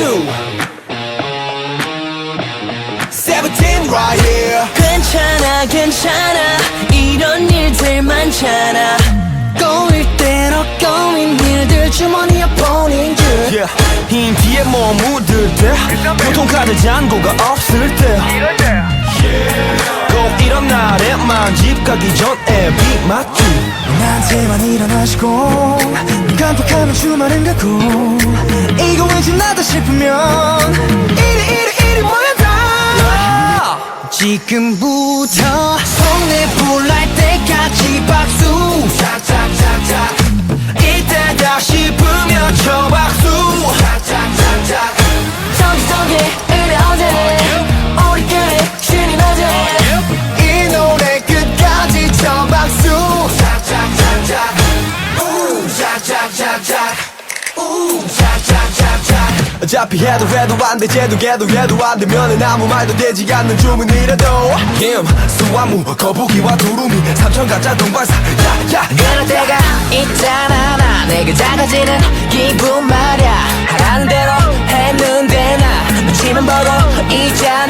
two. 17 right here. 괜찮아 괜찮아 이런 일들 많잖아 꼬일 대로 꼬인 일들 주머니에 보낸 줄 Yeah. 힘 뒤에 뭐 묻을 때 교통카드 잔고가 없을 때 꼭 이런 날에만 집 가기 전에 비 맞지 나한테만 일어나시고 깜빡하면 주말은 가고 이거 왠지 나다 싶으면 이리 모여다 지금부터 손에 불날 때까지 박수 착착착착 이때다 싶으면 쳐 박수 착착착착 저기 이래 어제 우리끼리 신이 나지 이 노래 끝까지 쳐 박수 착착착착 우 착착착착 우 착착착착 어차피 해도 안돼 쟤도 해도 안 되면은 아무 말도 되지 않는 주문이라도 김수완무 거북이와 두루미 삼천가짜 동방사 야야 그럴 때가 있잖아 나 내가 작아지는 기분 말야 하라는 대로 했는데 나 눈치만 보고 있잖아